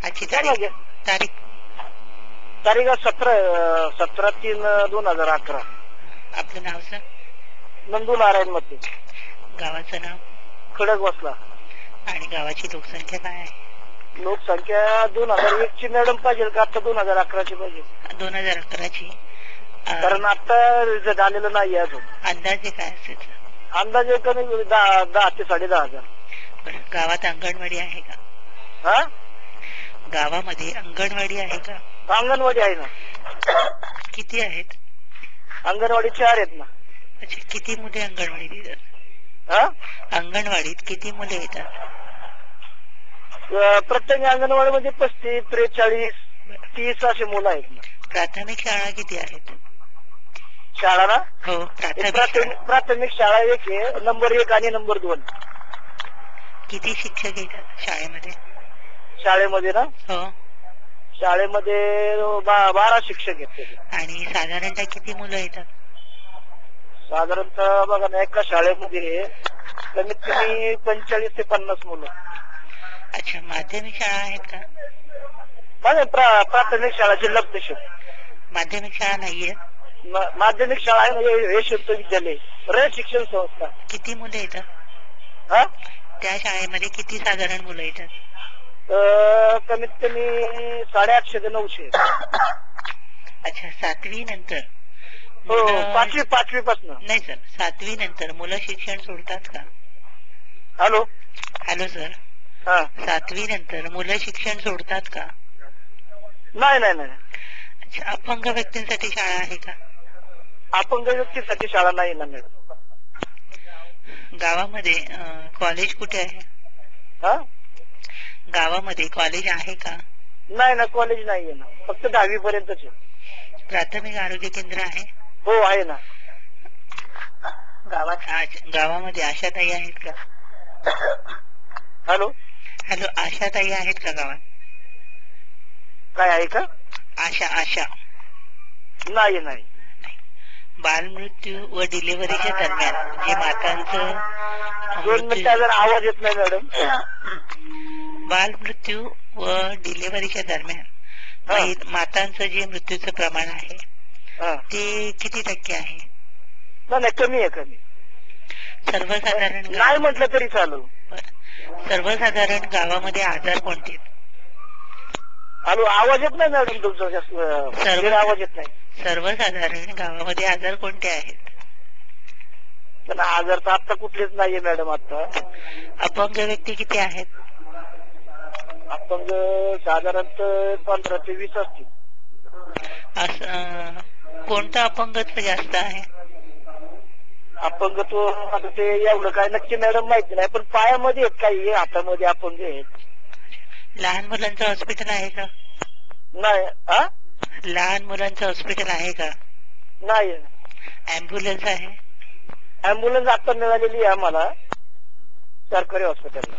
आजची झालं तारीख तारीख तारीख 17/3/2011. आपलं नाव सर? नंदू नारायण मते, गावाचं नाव? खडक बसला. आणि गावाची लोकसंख्या काय आहे? लोकसंख्या 2001 ची मॅडम पाहिजे का आता 2011 ची पाहिजे? 2011 ची. कारण आता रिझल्ट आलेलं नाही अजून. अंदाजे काय असेल? अंदाजे कमी 10 ते 10,500. गावात अंगणवाडी आहे का? हा, गावामध्ये अंगणवाडी आहे का? अंगणवाडी आहे ना. किती आहेत? अंगणवाडी 4 आहेत ना. अच्छा, किती मुले अंगणवाडीत येतात? हा, अंगणवाडीत किती मुले येतात? प्रत्येक अंगणवाडीमध्ये 35, 43, 30 अशी मुलं आहेत ना. प्राथमिक शाळा किती आहेत? शाळा ना, हो, प्राथमिक शाळा 1 आहे, नंबर 1 आणि नंबर 2. किती शिक्षक येतात शाळेमध्ये? शाळेमध्ये ना, हो, शाळेमध्ये 12 शिक्षक आहेत. आणि साधारणतः किती मुलं येतात? साधारणतः बघा ना, एका शाळेमध्ये कमीत कमी 45 ते 50 मुलं. अच्छा, माध्यमिक शाळा आहेत का? प्राथमिक शाळा जिल्हा परिषद. माध्यमिक शाळा नाहीये? माध्यमिक शाळा आहे ना, हे शुद्ध विद्यालय, रयत शिक्षण संस्था. किती मुलं येतात? हा, त्या शाळेमध्ये किती साधारण मुलं येतात? कमीत कमी 850 ते 900. अच्छा, 7वी नंतर? हो, 5वी पासून. नाही सर, 7वी नंतर मुलं शिक्षण सोडतात का? हॅलो हॅलो सर, हा, 7वी नंतर मुलं शिक्षण सोडतात का? नाही. अच्छा, अपंग व्यक्तींसाठी शाळा आहे का? अपंग व्यक्तीसाठी शाळा नाही ना मॅडम. गावामध्ये कॉलेज कुठे आहे? हा, गावामध्ये कॉलेज आहे का? नाही ना, कॉलेज नाहीये ना, फक्त 10वी पर्यंतच आहे. प्राथमिक आरोग्य केंद्र आहे? हो, आहे ना. गावामध्ये आशाताई आहेत का? हॅलो हॅलो, आशाताई आहेत का गावात? काय आहे का? आशा नाही. बालमृत्यू व डिलिव्हरीच्या दरम्यान जे मातांचं 2 मिनिटं जर आवाज येत नाही मॅडम. बालमृत्यू व डिलिव्हरीच्या दरम्यान मातांचं जे मृत्यूचं प्रमाण आहे ते किती टक्के आहे? नाही, कमी आहे. सर्वसाधारण नाही म्हटलं तरी चालू. सर्वसाधारण गावामध्ये आजार कोणते? हॅलो, आवाज येत नाही मॅडम तुमचा जास्त. आवाज येत नाही. सर्वसाधारण गावामध्ये आजार कोणते आहेत? पण आजार तर आता कुठलेच नाहीये मॅडम. आता अपंग व्यक्ती किती आहेत? अपंग साधारणतः 15 ते 20 असतील. कोणतं अपंगत्व जास्त आहे? अपंगत्व आता ते एवढं काय नक्की मॅडम माहिती नाही, पण पायामध्ये आहेत काही, हातामध्ये अपंग आहेत. लहान मुलांचं हॉस्पिटल आहे का? नाही. हा, लहान मुलांचं हॉस्पिटल आहे का? नाही. ऍम्ब्युलन्स आहे? ऍम्ब्युलन्स आता मिळालेली आहे आम्हाला सरकारी हॉस्पिटलला.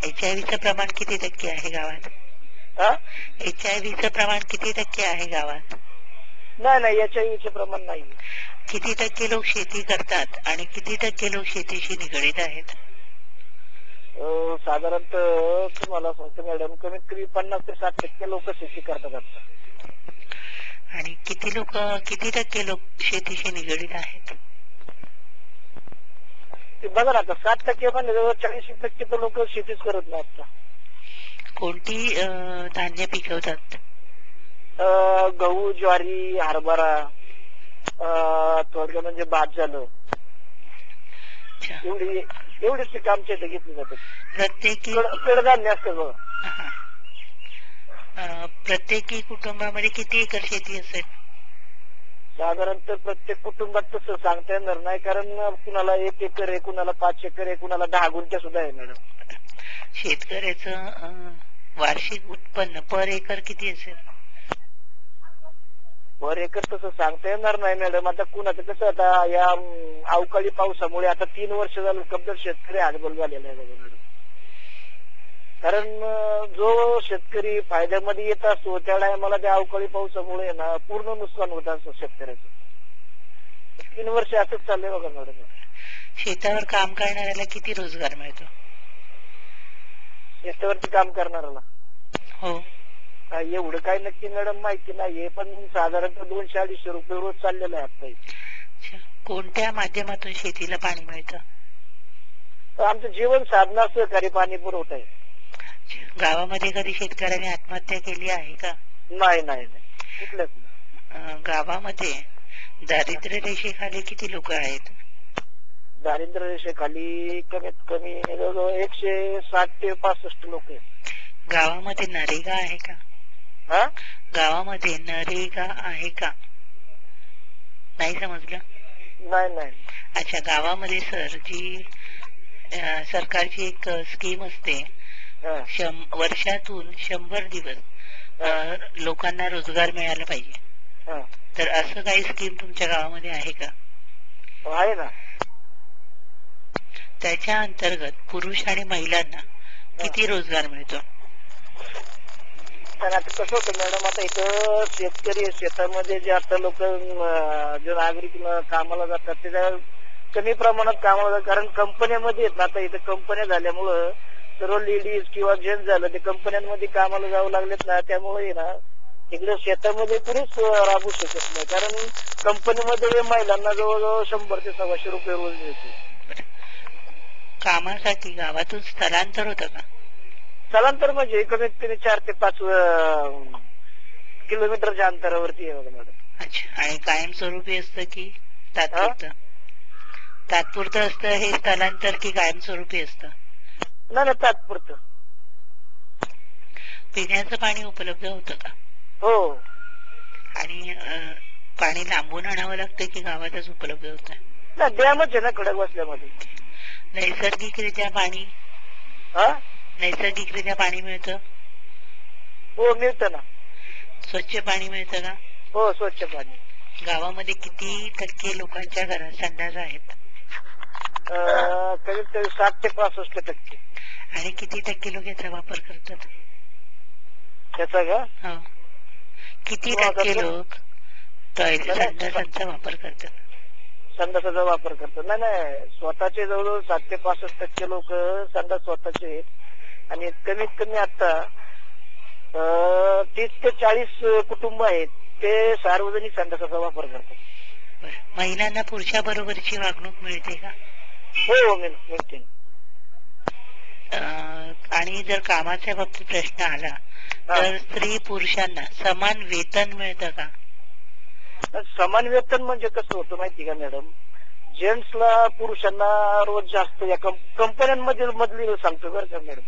HIV प्रमाण किती टक्के आहे गावात? HIV प्रमाण किती टक्के आहे गावात? नाही, HIV प्रमाण नाही. किती टक्के लोक शेती करतात आणि किती टक्के लोक शेतीशी निगडीत आहेत? साधारणतः तुम्हाला सांगतो मॅडम, कमीत कमी 50 ते 60% लोक शेती करतात आता. आणि किती टक्के लोक शेतीशी निगडीत आहेत? ते बघा ना, आता 60% म्हणजे 40% तर लोक शेतीच करत नाही आता. कोणती धान्य पिकवतात? गहू, ज्वारी, हरभरा, थोडक्यात म्हणजे भात झालं, एवढीच पिकं आमच्या इथे घेतली जातात. प्रत्येकी कडधान्य असतं बघा. प्रत्येकी कुटुंबामध्ये किती एकर शेती असेल? साधारणतः प्रत्येक कुटुंबात तसं सांगता येणार नाही, कारण कुणाला 1 एकर आहे, कुणाला 5 एकर आहे, कुणाला 10 गुंठे सुद्धा आहे मॅडम. शेतकऱ्याचं वार्षिक उत्पन्न पर एकर किती असेल? पर एकर तसं सांगता येणार नाही मॅडम. आता कुणाचं कसं, आता या अवकाळी पावसामुळे आता 3 वर्ष झालं कब्दर शेतकरी हतबल झालेला आहे मॅडम. कारण जो शेतकरी फायद्यामध्ये येत असतो त्या टायमाला त्या अवकाळी पावसामुळे ना पूर्ण नुकसान होत असतं शेतकऱ्याचं. 3 वर्ष असंच चाललंय बघा मॅडम. शेतावर काम करणाऱ्याला किती रोजगार मिळतो? शेतावरती काम करणाऱ्याला हो. एवढं काय नक्की मॅडम माहिती नाहीये, पण साधारणतः 200-250 रुपये रोज चाललेलं आहे आता इथे. अच्छा. कोणत्या माध्यमातून शेतीला पाणी मिळतं? आमचं जीवन साधना सहकारी पाणी पुरवठा आहे. गावामध्ये कधी शेतकऱ्यांनी आत्महत्या केली आहे का? नाही नाही नाही, कुठल्याच नाही. गावामध्ये दारिद्र्य रेषेखाली किती लोक आहेत? दारिद्र्य रेषेखाली कमीत कमी 160 ते 65 लोक आहेत. गावामध्ये नरेगा आहे का? गावामध्ये नरेगा आहे का? नाही समजलं? नाही नाही. अच्छा. गावामध्ये सर जी सरकारची एक स्कीम असते, वर्षातून 100 दिवस लोकांना रोजगार मिळाला पाहिजे, तर असं काही स्कीम तुमच्या गावामध्ये आहे का? आहे ना. त्याच्या अंतर्गत पुरुष आणि महिलांना किती रोजगार मिळतो? तर आता कसं होतं मॅडम, आता इथं शेतकरी शेतामध्ये जे आता लोक जे नागरिक कामाला जातात त्याच्या कमी प्रमाणात कामाला जातात, कारण कंपन्यामध्ये येत ना. आता इथं कंपन्या झाल्यामुळं सर्व लेडीज किंवा जेंट्स झालं ते कंपन्यांमध्ये कामाला जावं लागलेत ना, त्यामुळे ना इकडे शेतामध्ये कुणीच राबू शकत नाही, कारण कंपनीमध्ये महिलांना जवळजवळ 100 ते 125 रुपये रोज मिळतो. कामासाठी गावातून स्थलांतर होतं का? स्थलांतर म्हणजे कमीत कमी 4 ते 5 किलोमीटरच्या अंतरावरती आहे मॅडम. अच्छा. आणि कायमस्वरूपी असतं की तात्पुरतं? तात्पुरतं असतं हे स्थलांतर की कायमस्वरूपी असतं? नाही, तात्पुरतं. पिण्याचं पाणी उपलब्ध होतं का? हो. आणि पाणी लांबून आणावं लागतं की गावातच उपलब्ध होतं? नाही, डॅमच आहे ना खडक बसल्यामध्ये. नैसर्गिकरित्या पाणी? नैसर्गिकरित्या पाणी मिळतं? हो, मिळतं ना. स्वच्छ पाणी मिळतं का? हो, स्वच्छ पाणी. गावामध्ये किती टक्के लोकांच्या घरात संडास आहेत? कमीत कमी 60 ते 65%. आणि किती टक्के लोक याचा वापर करतात? त्याचा का? हो. किती टक्के लोक संडासांचा वापर करतात? संडासाचा वापर करतात? नाही, स्वतःचे जवळजवळ 60 ते 65% लोक संडास स्वतःचे आहेत, आणि कमीत कमी आता 30 ते 40 कुटुंब आहेत ते सार्वजनिक संडासाचा वापर करतात. महिलांना पुरुषाबरोबरची वागणूक मिळते का? हो, मिळते. आणि जर कामाच्या बाबतीत प्रश्न आला तर स्त्री पुरुषांना समान वेतन मिळतं का? समान वेतन म्हणजे कसं होतं माहिती का मॅडम, जेंट्सला पुरुषांना रोज जास्त या कंपन्यांमध्ये मधली सांगतो बरं का मॅडम.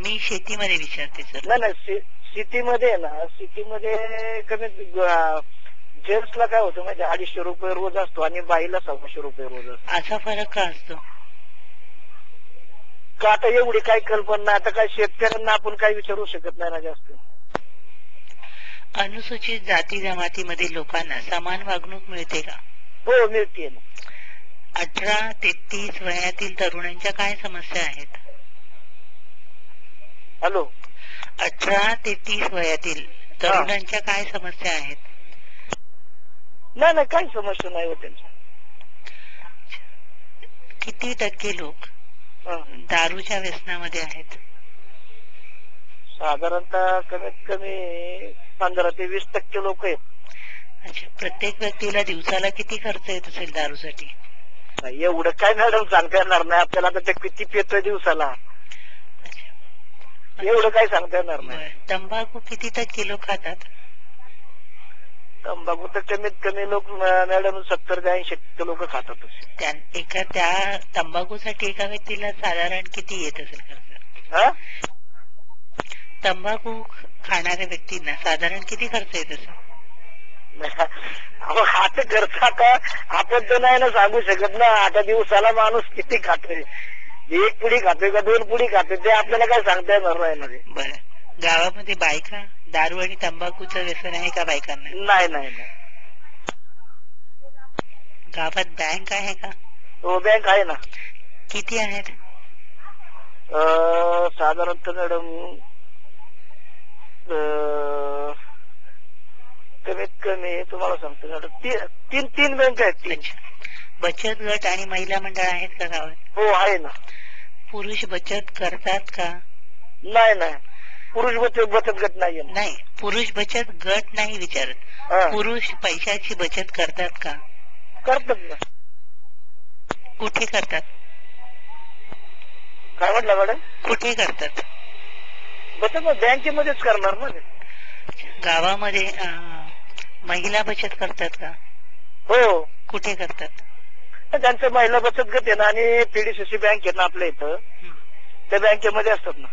मी शेतीमध्ये विचारते सर. नाही, सिटीमध्ये ना, सिटीमध्ये कमीत जेंट्सला काय होतं म्हणजे 250 रुपये रोज असतो आणि बाईला 100 रुपये रोज असतो. असा फरक का असतो? का आता एवढी काय कल्पना नाही. आता काय शेतकऱ्यांना आपण काही विचारू शकत नाही ना जास्त. अनुसूचित जाती जमातीमधील लोकांना समान वागणूक मिळते का? हो, मिळते ना. 18 ते 30 वयातील तरुणांच्या काय समस्या आहेत? हॅलो. 18 ते 30 वयातील तरुणांच्या काय समस्या आहेत? नाही, काही समस्या नाही होत त्यांच्या. किती टक्के लोक दारूच्या व्यसनामध्ये आहेत? साधारणतः कमीत कमी 15 ते 20% लोक आहेत. अच्छा. प्रत्येक व्यक्तीला दिवसाला किती खर्च येत असेल दारूसाठी? एवढं काय मॅडम सांगता येणार नाही आपल्याला, आता ते किती पितोय दिवसाला एवढं काय सांगता येणार नाही. तंबाखू किती टक्के लोक खातात? तंबाखू तर कमीत कमी लोक मॅडम 70 ते 80% लोक खातातच. त्या तंबाखूसाठी एका व्यक्तीला साधारण किती येत असेल खर्च? तंबाखू खाणाऱ्या व्यक्तींना साधारण किती खर्च येत असेल? आता खर्च आता आपण तर नाही ना सांगू शकत ना. आता दिवसाला माणूस किती खातोय, 1 पुडी खातोय का 2 पुडी खातोय ते आपल्याला काय सांगता येणार नाही. बरं. गावामध्ये बायका दारू आणि तंबाखूचं व्यसन आहे का बायकांना? नाही. गावात बँक आहे का? हो, बँक आहे ना. किती आहेत? साधारणतः मॅडम कमीत कमी तुम्हाला सांगतो मॅडम 3 बँक आहेत. बचत गट आणि महिला मंडळ आहेत का गावात? हो, आहे ना. पुरुष बचत करतात का? नाही. पुरुष बचत गट नाहीये. नाही, पुरुष बचत गट नाही विचारत. पुरुष पैशाची बचत करतात का? करतात ना. कुठे करतात? काय म्हटलं मॅडम? कुठे करतात बचत? बँकेमध्येच करणार ना. गावामध्ये महिला बचत करतात का? हो. कुठे करतात? त्यांचं महिला बचत गट आहे ना, आणि पीडीसीसी बँक आहे ना आपल्या इथं, त्या बँकेमध्ये असतात ना.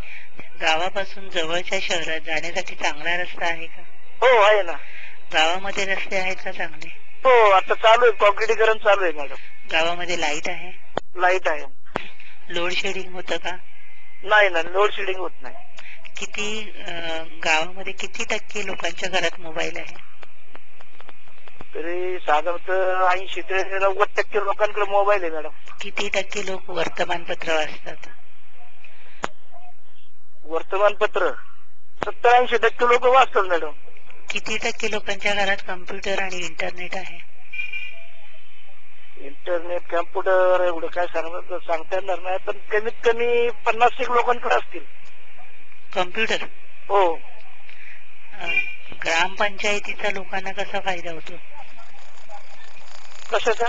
गावापासून जवळच्या शहरात जाण्यासाठी चांगला रस्ता आहे का? हो आहे ना. गावामध्ये रस्ते आहेत का चांगले? हो, आता चालू आहे, कॉन्क्रिटीकरण चालू आहे मॅडम. गावामध्ये लाईट आहे? लाईट आहे. लोड शेडिंग होतं का? नाही ना, लोड शेडिंग होत नाही. गावामध्ये किती टक्के लोकांच्या घरात मोबाईल आहे? तरी साधारणतः 80 ते 90% लोकांकडे मोबाईल आहे मॅडम. किती टक्के लोक वर्तमानपत्र वाचतात? वर्तमानपत्र 70-80% लोक वाचतात मॅडम. किती टक्के लोकांच्या घरात कम्प्युटर आणि इंटरनेट आहे? इंटरनेट कम्प्युटर एवढं काय सांगता येणार नाही, पण कमीत कमी 50 लोकांकडे असतील कम्प्युटर. हो. ग्रामपंचायतीचा लोकांना कसा फायदा होतो? कशाचा?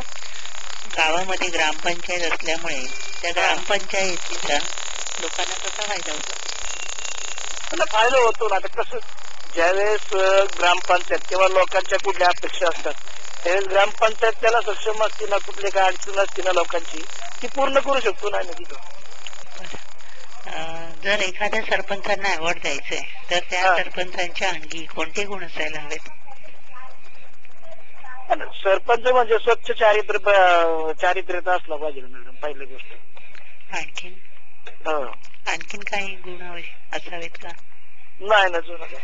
गावामध्ये ग्रामपंचायत असल्यामुळे त्या ग्रामपंचायतीचा लोकांना कसा फायदा होतो? त्यांना फायदा होतो ना. आता कसं, ज्यावेळेस ग्रामपंचायत किंवा लोकांच्या कुठल्या अपेक्षा असतात त्यावेळेस ग्रामपंचायत त्याला सक्षम असते ना, कुठली काय अडचण असते ना लोकांची, ती पूर्ण करू शकतो ना तिथं. जर एखाद्या सरपंचांना अवॉर्ड द्यायचंय तर त्या सरपंचांच्या अंगी कोणते गुण असायला हवेत? सरपंच म्हणजे स्वच्छ चारित्र्यता असला पाहिजे मॅडम, पहिली गोष्ट. आणखीन काही गुण असावेत का? नाही ना, जुनं काय.